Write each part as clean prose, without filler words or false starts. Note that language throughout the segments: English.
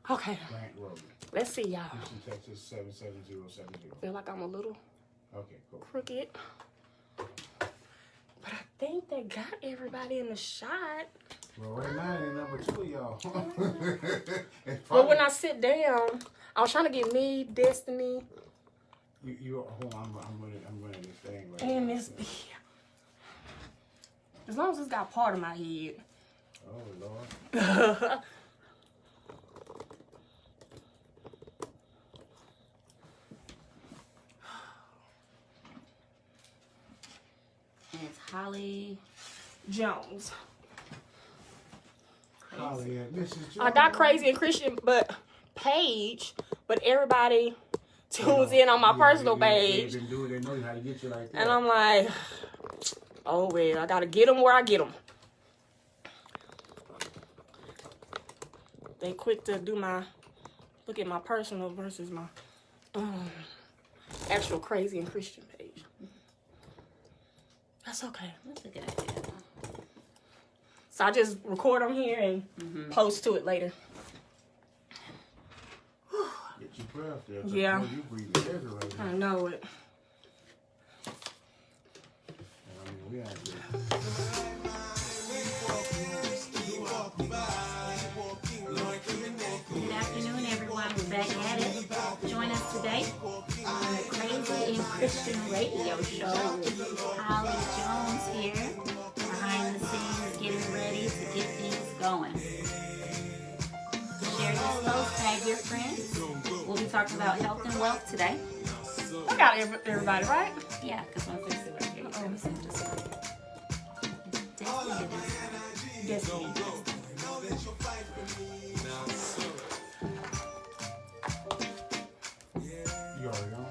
Okay. Grant Road. Let's see, y'all. Houston, Texas 77070. Feel like I'm a little Okay, cool. crooked. But I think they got everybody in the shot. Well, right now, ain't number 2 of y'all. But when I sit down, I was trying to get me, Destiny, you hold on, I'm running this thing right and now. Miss B. As long as it's got part of my head. Oh, Lord. And it's Holly Jones. Holly and Mrs. Jones. I got Crazy and Christian, but page, but everybody tunes in on my personal page. They know how to get you like that. And I'm like, oh, well, I got to get them where I get them. They quick to do look at my personal versus my actual Crazy and Christian page. That's okay. That's a good idea. So I just record them here and post to it later. Get your breath there. Yeah. You breathe heavy right now. I know it. I mean, we out there. Good afternoon, everyone. We're back at it. Join us today on the Crazy and Christian Radio Show with Holly Jones here, behind the scenes, getting ready to get things going. Share this post, tag your friends. We'll be talking about health and wealth today. I got everybody, right? Yeah, because I'm fixing it right here. Let me see this one. Destiny. You already on?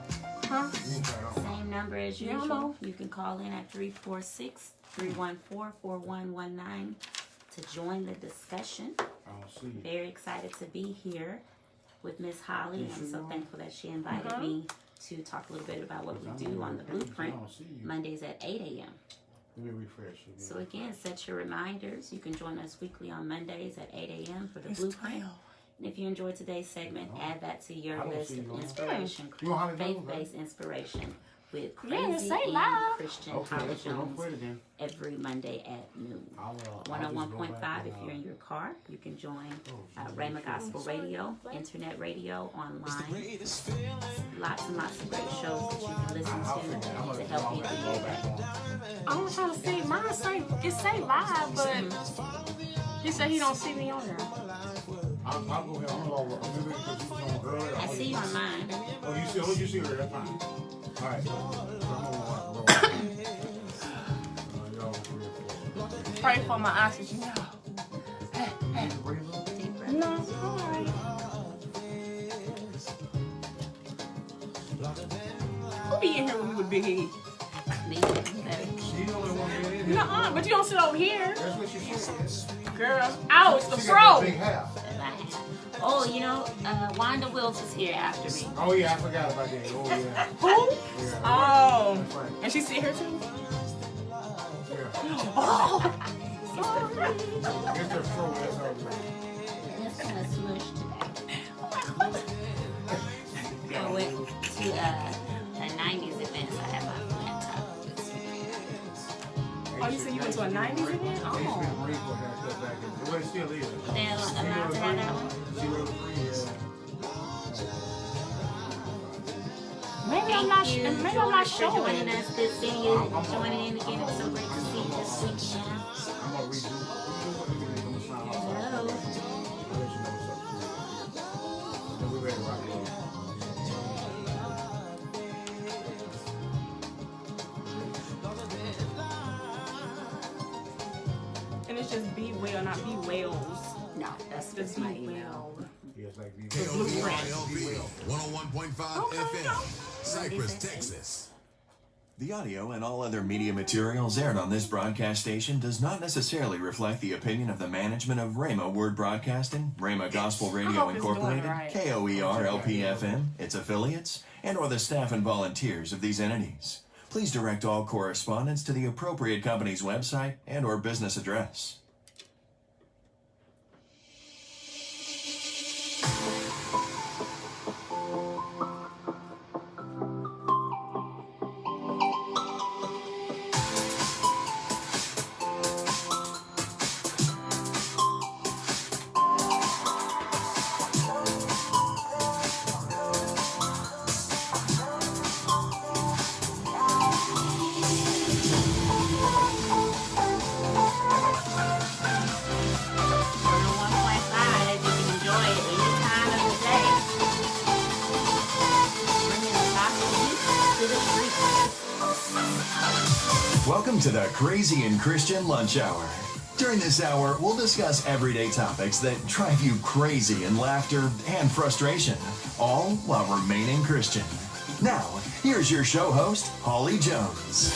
Huh? You ain't got on. Same number as Yeah, I usual. know. You can call in at 346-314-4119 to join the discussion. I don't see you. Very excited to be here with Miss Holly. Yes, I'm you so are. thankful that she invited me to talk a little bit about what we do on the Blueprint, I don't see you. Mondays at 8 a.m. Let me refresh again. So again, set your reminders. You can join us weekly on Mondays at 8 a.m. for the It's Blueprint. 12. And if you enjoyed today's segment, add that to your I don't list see of you on. inspiration, You on Holly Jones, faith-based inspiration with Yeah, Crazy say and live. Christian Okay, Holly that's what I'm Jones putting in. every Monday at noon. I'll just go 101.5 back if and, you're in your car. You can join geez. Rhema Gospel Radio, internet radio, online. Lots and lots of great shows that you can listen to help you through your day. I was trying to see, mine say, it say live, but he said he don't see me on there. I'll go ahead. I'm over. I'm maybe because you was on earlier. I see you on mine. Oh, you see her. That's fine. All right. So I'm on one. Y'all 3 or 4. Pray for my oxygen. Breathe up. Deep breath. No, it's all right. Who be in here with me with big head? Me. She's the only one in here. Nuh-uh, but you don't sit over here. That's what she said. Girl, ouch, the She got fro. that big hair. Oh, you know, Wanda Wills is here after me. Oh yeah, I forgot about that. Oh yeah. Who? Yeah. Oh, That's right. and she sit here too? Yeah. Oh, It's her throat. That's her. It's kind of smushed today. I went to a 90s event, so I had my flat top. oh, you said you went to a 90s event? They used to be Oh. Marine Corps haircut back in. Well, it still is. They're allowed to have that one? She was free, Maybe I'm Thank not, you, maybe I'm George, not for showing. joining us. Good seeing you. Joining in again. It's so great to see you this weekend. I'm gonna redo. I'm gonna sign off. Hello. I'll let you know what's up. Then we ready to rock and roll. And it's just be well, not be wells. No, that's Just just my be email. well. Yes, like the Blueprint. KLB 101.5 Okay, FM, Cypress, Texas. The audio and all other media materials aired on this broadcast station does not necessarily reflect the opinion of the management of Rhema Word Broadcasting, Rhema Gospel Radio hope it's doing Incorporated, right. KOER LPFM, its affiliates, and or the staff and volunteers of these entities. Please direct all correspondence to the appropriate company's website and or business address. Welcome to the Crazy and Christian Lunch Hour. During this hour, we'll discuss everyday topics that drive you crazy in laughter and frustration, all while remaining Christian. Now, here's your show host, Holly Jones.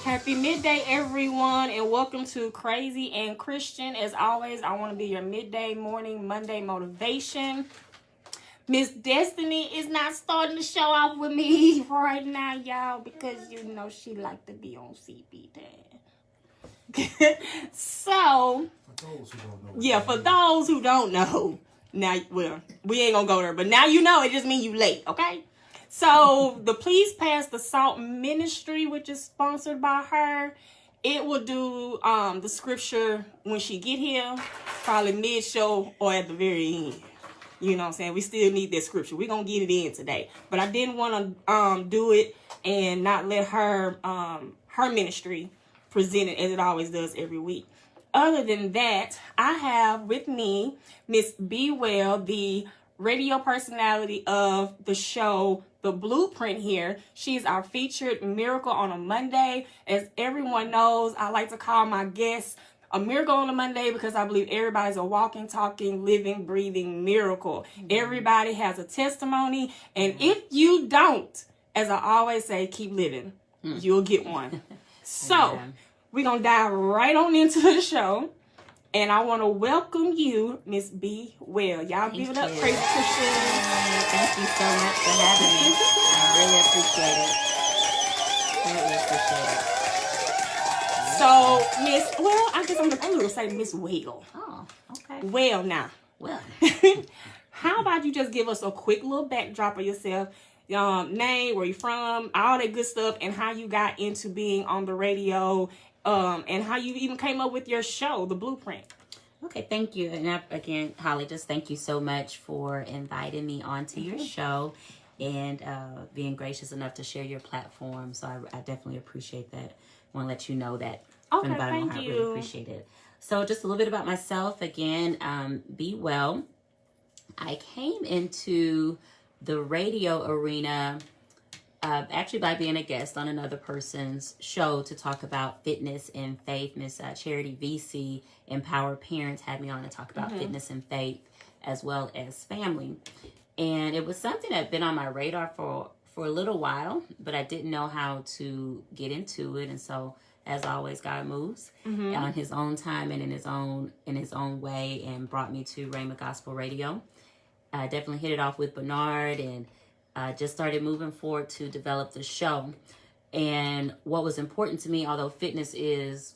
Happy midday, everyone, and welcome to Crazy and Christian. As always, I want to be your midday, morning, Monday motivation. Miss Destiny is not starting the show off with me right now, y'all, because you know she like to be on CB time. So, for those who don't know, now, well, we ain't gonna go there, but now you know, it just means you late, okay? So, the Please Pass the Salt Ministry, which is sponsored by her, it will do the scripture when she get here, probably mid-show or at the very end. You know what I'm saying? We still need that scripture. We're going to get it in today. But I didn't want to do it and not let her her ministry present it as it always does every week. Other than that, I have with me Miss B. Well, the radio personality of the show The Blueprint here. She's our featured Miracle on a Monday. As everyone knows, I like to call my guests a miracle on a Monday because I believe everybody's a walking, talking, living, breathing miracle. Mm-hmm. Everybody has a testimony. And if you don't, as I always say, keep living. You'll get one. So, we're going to dive right on into the show. And I want to welcome you, Miss B. Well. Y'all give it up, Crazy Christian. Thank you so much for having me. I really appreciate it. So, Miss, well, I guess I'm going to say Miss Well. Oh, okay. Well, now. Well. How about you just give us a quick little backdrop of yourself, name, where you're from, all that good stuff, and how you got into being on the radio, and how you even came up with your show, The Blueprint. Okay, thank you. And again, Holly, just thank you so much for inviting me onto your show and being gracious enough to share your platform. So I definitely appreciate that. I want to let you know that from the bottom of my heart. I really appreciate it. So just a little bit about myself. Again, Be Well. I came into the radio arena actually by being a guest on another person's show to talk about fitness and faith. Miss Charity VC, Empower Parents, had me on to talk about fitness and faith as well as family. And it was something that had been on my radar for a little while, but I didn't know how to get into it. And so, as always, God moves on his own time and in his own way, and brought me to Rhema Gospel Radio. I definitely hit it off with Bernard and just started moving forward to develop the show. And what was important to me, although fitness is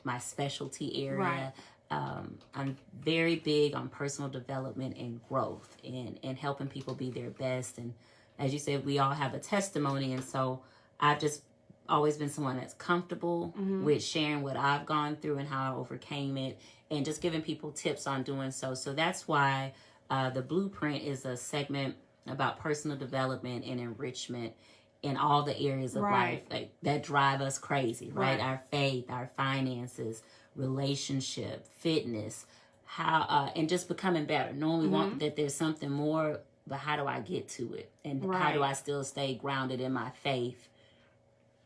my specialty area, I'm very big on personal development and growth and helping people be their best. And as you said, we all have a testimony. And so I've just always been someone that's comfortable with sharing what I've gone through and how I overcame it, and just giving people tips on doing so. So that's why The Blueprint is a segment about personal development and enrichment in all the areas of life that drive us crazy, right? Our faith, our finances, relationship, fitness, how and just becoming better, knowing we want that there's something more, but how do I get to it? And how do I still stay grounded in my faith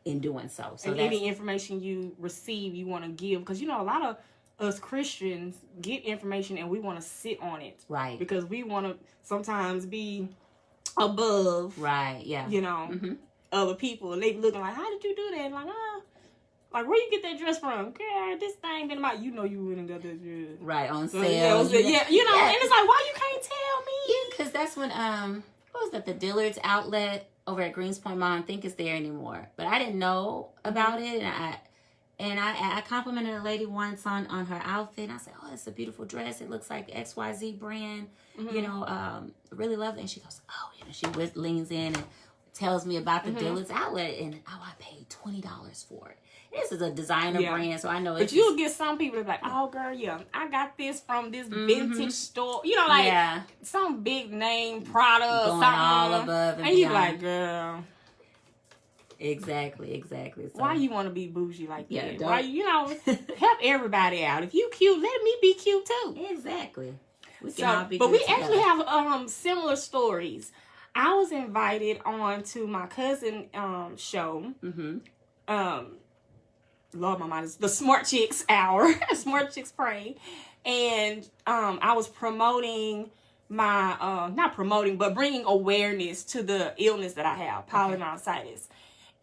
in doing so? So and any information you receive, you want to give, because you know a lot of us Christians get information and we want to sit on it, right? Because we want to sometimes be above, you know, other people, and they looking like, how did you do that? And like where you get that dress from? Girl, this thing been about, you know, you wouldn't got that dress right on sale. Yeah, you know, and it's like, why you can't tell me? Yeah, because that's when what was that, the Dillard's outlet over at Greenspoint Mall? I don't think it's there anymore, but I didn't know about it, and I complimented a lady once on her outfit, and I said, oh, it's a beautiful dress. It looks like XYZ brand, you know, really love it. And she goes, oh, you know, she leans in and tells me about the Dillard's outlet, and I paid $20 for it. This is a designer brand, so I know it's... But you'll get some people that's like, oh, girl, I got this from this vintage store. You know, like, some big name product or something. All above and you like, girl... Exactly. So, why you want to be bougie like that? Why, you know, help everybody out. If you cute, let me be cute too. Exactly. We can all be but good we together. actually have similar stories. I was invited on to my cousin show. Lord, my mind is the Smart Chicks Hour, Smart Chicks Pray, and I was promoting my not promoting, but bringing awareness to the illness that I have, polymyositis.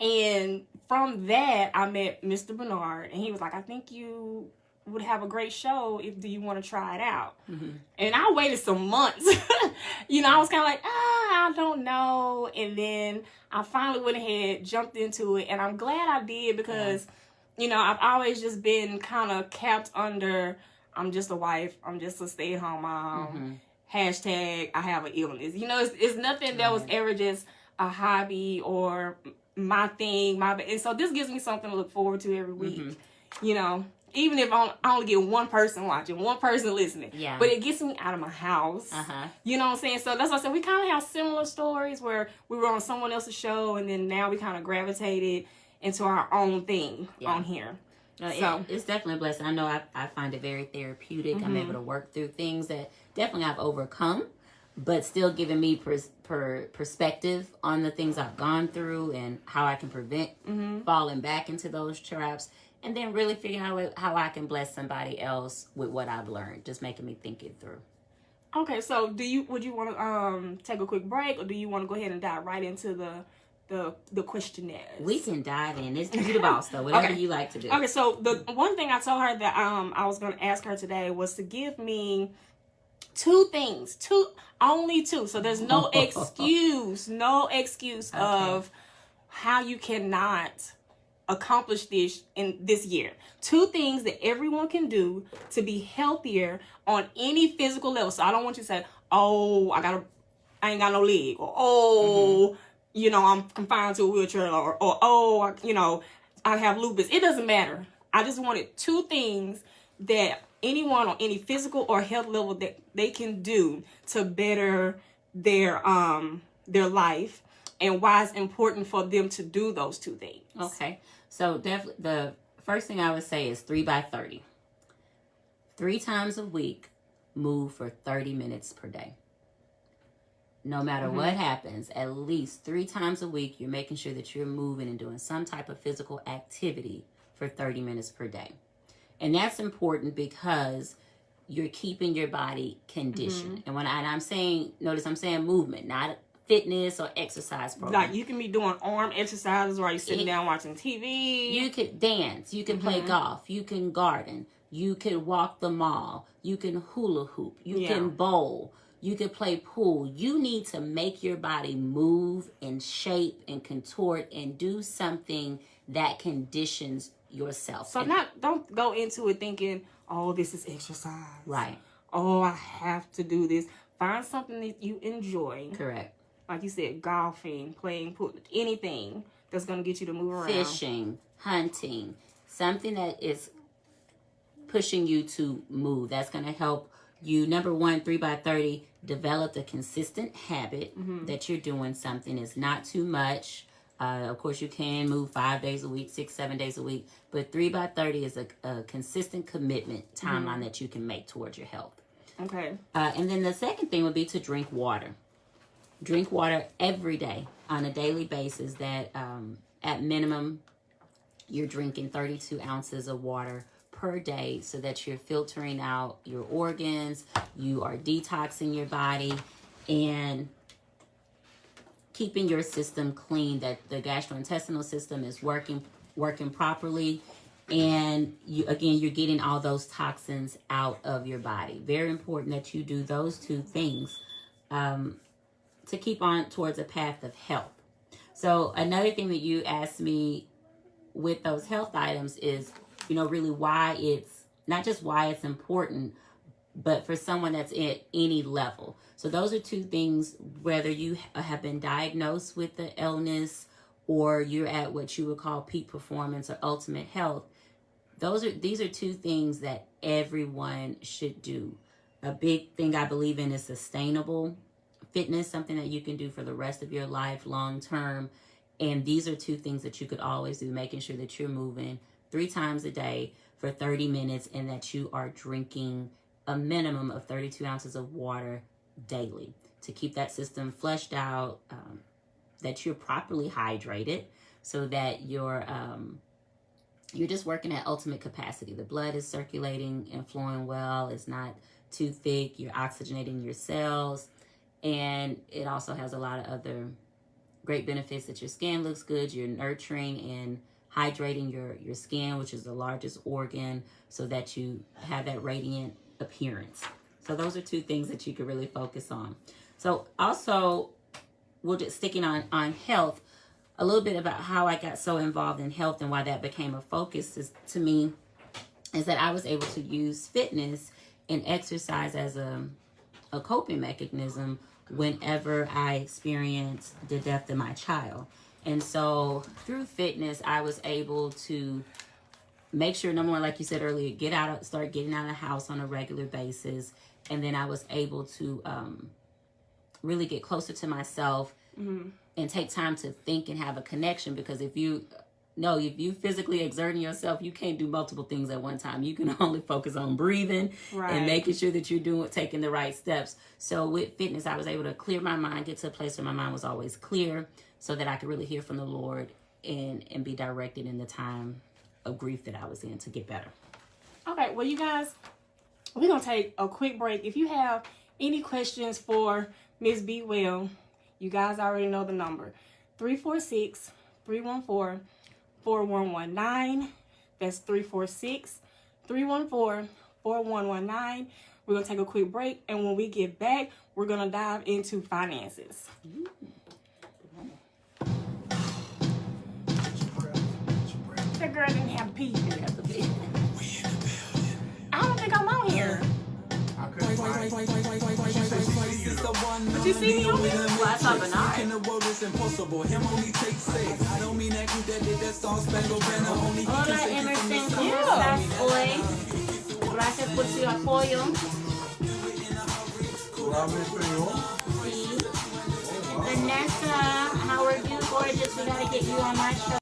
And from that, I met Mr. Bernard, and he was like, "I think you would have a great show. Do you want to try it out?" And I waited some months. I was kind of like, I don't know. And then I finally went ahead, jumped into it, and I'm glad I did because, I've always just been kind of capped under, I'm just a wife, I'm just a stay-at-home mom, hashtag I have an illness. It's nothing that was ever just a hobby or my thing, and so this gives me something to look forward to every week, even if I only get one person watching, one person listening. Yeah. But it gets me out of my house. You know what I'm saying? So that's why I said we kind of have similar stories where we were on someone else's show and then now we kind of gravitated into our own thing on here. So it's definitely a blessing. I know I find it very therapeutic. I'm able to work through things that definitely I've overcome, but still giving me perspective on the things I've gone through and how I can prevent falling back into those traps. And then really figuring out how I can bless somebody else with what I've learned. Just making me think it through. Okay, so would you want to take a quick break, or do you want to go ahead and dive right into the questionnaires? We can dive in. It's you the boss though. Whatever you like to do. Okay, so the one thing I told her that I was going to ask her today was to give me two things. Only two. So there's no excuse. Of how you cannot accomplish this in this year. Two things that everyone can do to be healthier on any physical level. So I don't want you to say, "Oh, I ain't got no leg," or "Oh, I'm confined to a wheelchair," or "Oh, I have lupus." It doesn't matter. I just wanted two things that anyone on any physical or health level that they can do to better their life, and why it's important for them to do those two things. Okay. So definitely the first thing I would say is 3 by 30. 3 times a week, move for 30 minutes per day. No matter what happens, at least 3 times a week, you're making sure that you're moving and doing some type of physical activity for 30 minutes per day. And that's important because you're keeping your body conditioned. And I'm saying movement, not fitness or exercise program. Like you can be doing arm exercises while you're sitting down watching TV. You could dance. You can play golf. You can garden. You can walk the mall. You can hula hoop. You can bowl. You can play pool. You need to make your body move and shape and contort and do something that conditions yourself. So don't go into it thinking, "Oh, this is exercise." Right. "Oh, I have to do this." Find something that you enjoy. Correct. Like you said, golfing, playing pool, anything that's going to get you to move around. Fishing, hunting, something that is pushing you to move. That's going to help you, number one, 3 by 30, develop the consistent habit that you're doing something. It's not too much. Of course, you can move 5 days a week, 6, 7 days a week. But 3 by 30 is a consistent commitment timeline that you can make towards your health. Okay. And then the second thing would be to drink water. Drink water every day on a daily basis that at minimum you're drinking 32 ounces of water per day so that you're filtering out your organs, you are detoxing your body, and keeping your system clean, that the gastrointestinal system is working properly, and you're getting all those toxins out of your body. Very important that you do those two things to keep on towards a path of health. So another thing that you asked me with those health items is, really why it's, not just why it's important, but for someone that's at any level. So those are two things, whether you have been diagnosed with the illness or you're at what you would call peak performance or ultimate health. These are two things that everyone should do. A big thing I believe in is sustainable fitness, something that you can do for the rest of your life, long term. And these are two things that you could always do, making sure that you're moving 3 times a day for 30 minutes and that you are drinking a minimum of 32 ounces of water daily to keep that system flushed out, that you're properly hydrated, so that you're just working at ultimate capacity. The blood is circulating and flowing well. It's not too thick. You're oxygenating your cells. And it also has a lot of other great benefits, that your skin looks good. You're nurturing and hydrating your skin, which is the largest organ, so that you have that radiant appearance. So those are two things that you can really focus on. So also, we're just sticking on health, a little bit about how I got so involved in health and why that became a focus to me is that I was able to use fitness and exercise as a coping mechanism whenever I experienced the death of my child. And so through fitness, I was able to make sure, number one, like you said earlier, start getting out of the house on a regular basis. And then I was able to really get closer to myself and take time to think and have a connection. Because if you physically exerting yourself, you can't do multiple things at one time. You can only focus on breathing and making sure that you're taking the right steps. So with fitness, I was able to clear my mind, get to a place where my mind was always clear, so that I could really hear from the Lord and be directed in the time of grief that I was in to get better. Okay, well, you guys, we're going to take a quick break. If you have any questions for Miss Be Well, you guys already know the number. 346-314-4119. That's 346-314-4119. We're going to take a quick break, and when we get back, we're going to dive into finances. That girl didn't have pee. I don't think I'm on here. I couldn't find Did you see me on here? Well, I saw Bernard. Hola, Emerson, ¿cómo estás hoy? Gracias por su apoyo. Sí. Vanessa, how are you, gorgeous? We gotta get you on my show.